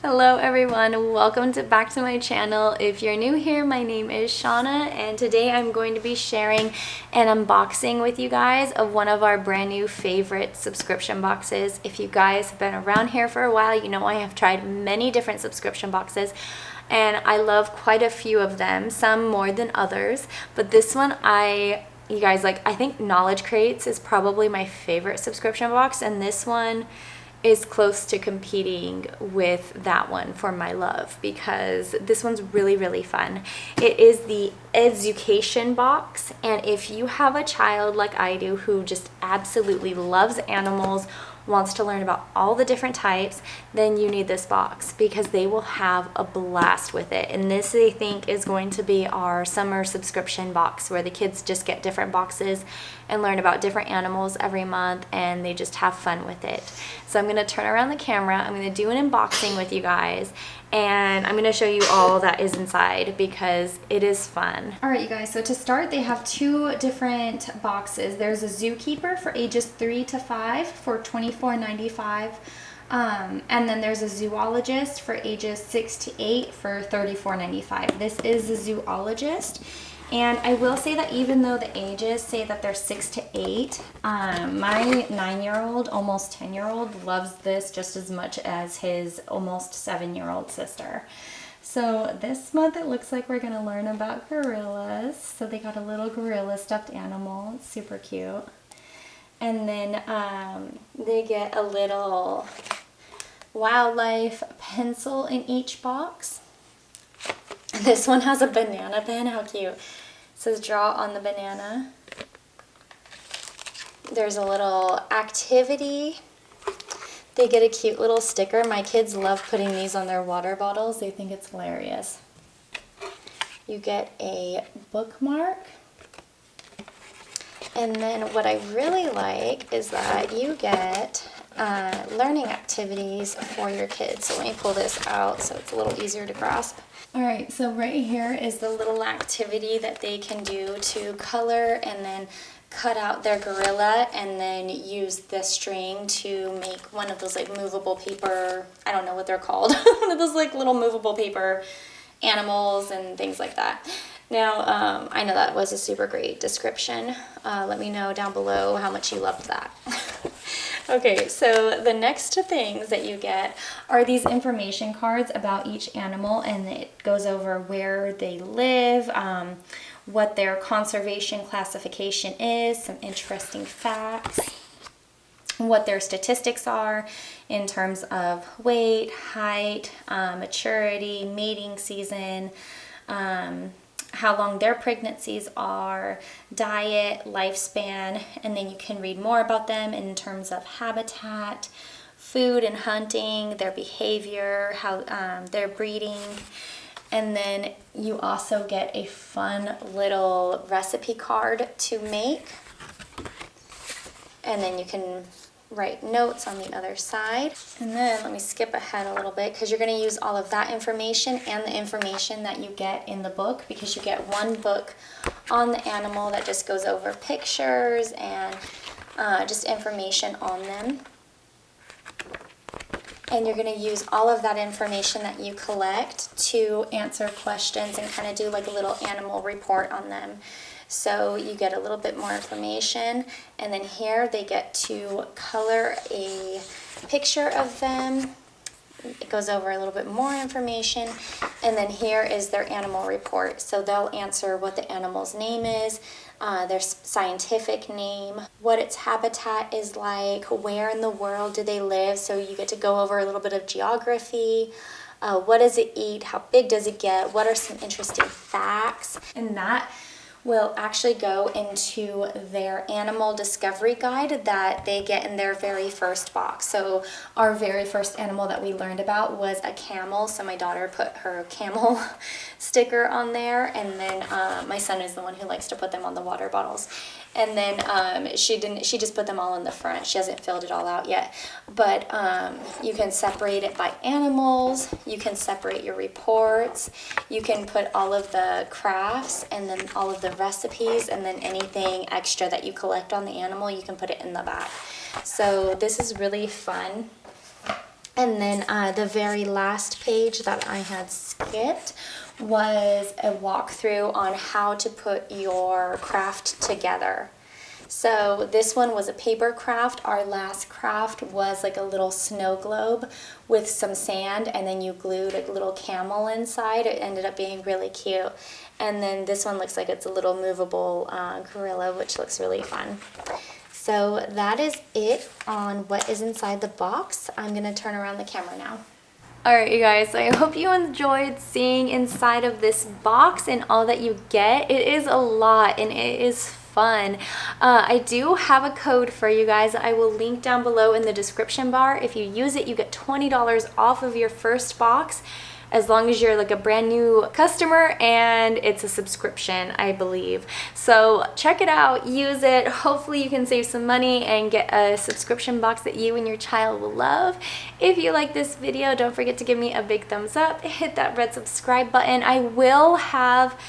Hello everyone, welcome back to my channel. If you're new here, my name is Shauna and today I'm going to be sharing an unboxing with you guys of one of our brand new favorite subscription boxes. If you guys have been around here for a while, you know I have tried many different subscription boxes and I love quite a few of them, some more than others, but this one I think Knowledge Crates is probably my favorite subscription box, and this one is close to competing with that one for my love because this one's really fun. It is the edZOOcation box, and if you have a child like I do who just absolutely loves animals, wants to learn about all the different types, then you need this box because they will have a blast with it. And this, I think, is going to be our summer subscription box where the kids just get different boxes and learn about different animals every month and they just have fun with it. So I'm going to turn around the camera, I'm going to do an unboxing with you guys, and I'm going to show you all that is inside because it is fun. Alright you guys, so to start they have two different boxes. There's a Zookeeper for ages 3 to 5 for $24.95. And then there's a zoologist for ages 6 to 8 for $34.95. This is a zoologist. And I will say that even though the ages say that they're 6 to 8, my 9-year-old, almost 10-year-old loves this just as much as his almost 7-year-old sister. So this month it looks like we're going to learn about gorillas. So they got a little gorilla stuffed animal. It's super cute. And then they get a little wildlife pencil in each box. This one has a banana pen. How cute. It says draw on the banana. There's a little activity. They get a cute little sticker. My kids love putting these on their water bottles. They think it's hilarious. You get a bookmark. And then what I really like is that you get learning activities for your kids. So let me pull this out so it's a little easier to grasp. Alright, so right here is the little activity that they can do to color and then cut out their gorilla and then use the string to make one of those like movable paper, I don't know what they're called, one of those like little movable paper animals and things like that. Now, I know that was a super great description. Let me know down below how much you loved that. Okay, so the next things that you get are these information cards about each animal, and it goes over where they live, what their conservation classification is, some interesting facts, what their statistics are in terms of weight, height, maturity, mating season, how long their pregnancies are, diet, lifespan, and then you can read more about them in terms of habitat, food and hunting, their behavior, how their breeding, and then you also get a fun little recipe card to make, and then you can write notes on the other side. And then let me skip ahead a little bit because you're going to use all of that information and the information that you get in the book, because you get one book on the animal that just goes over pictures and just information on them. And you're going to use all of that information that you collect to answer questions and kind of do like a little animal report on them. So you get a little bit more information, and then here they get to color a picture of them. It goes over a little bit more information, and then here is their animal report. So they'll answer what the animal's name is, their scientific name, what its habitat is like, where in the world do they live. So you get to go over a little bit of geography. What does it eat? How big does it get? What are some interesting facts? And that will actually go into their animal discovery guide that they get in their very first box. So our very first animal that we learned about was a camel, so my daughter put her camel sticker on there, and then my son is the one who likes to put them on the water bottles. And then she just put them all in the front. She hasn't filled it all out yet. But you can separate it by animals. You can separate your reports. You can put all of the crafts and then all of the recipes, and then anything extra that you collect on the animal, you can put it in the back. So this is really fun. And then the very last page that I had skipped was a walkthrough on how to put your craft together. So this one was a paper craft. Our last craft was like a little snow globe with some sand, and then you glued a little camel inside. It ended up being really cute. And then this one looks like it's a little movable gorilla, which looks really fun. So that is it on what is inside the box. I'm gonna turn around the camera now. Alright you guys, so I hope you enjoyed seeing inside of this box and all that you get. It is a lot and it is fun. I do have a code for you guys. I will link down below in the description bar. If you use it, you get $20 off of your first box, as long as you're like a brand new customer and it's a subscription, I believe. So check it out, use it. Hopefully you can save some money and get a subscription box that you and your child will love. If you like this video, don't forget to give me a big thumbs up, hit that red subscribe button. I will have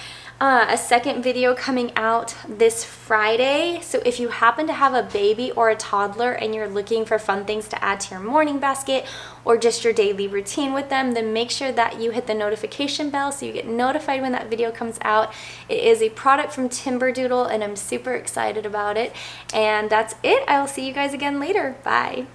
a second video coming out this Friday, so if you happen to have a baby or a toddler and you're looking for fun things to add to your morning basket or just your daily routine with them, then make sure that you hit the notification bell so you get notified when that video comes out. It is a product from Timberdoodle and I'm super excited about it. And that's it. I will see you guys again later. Bye.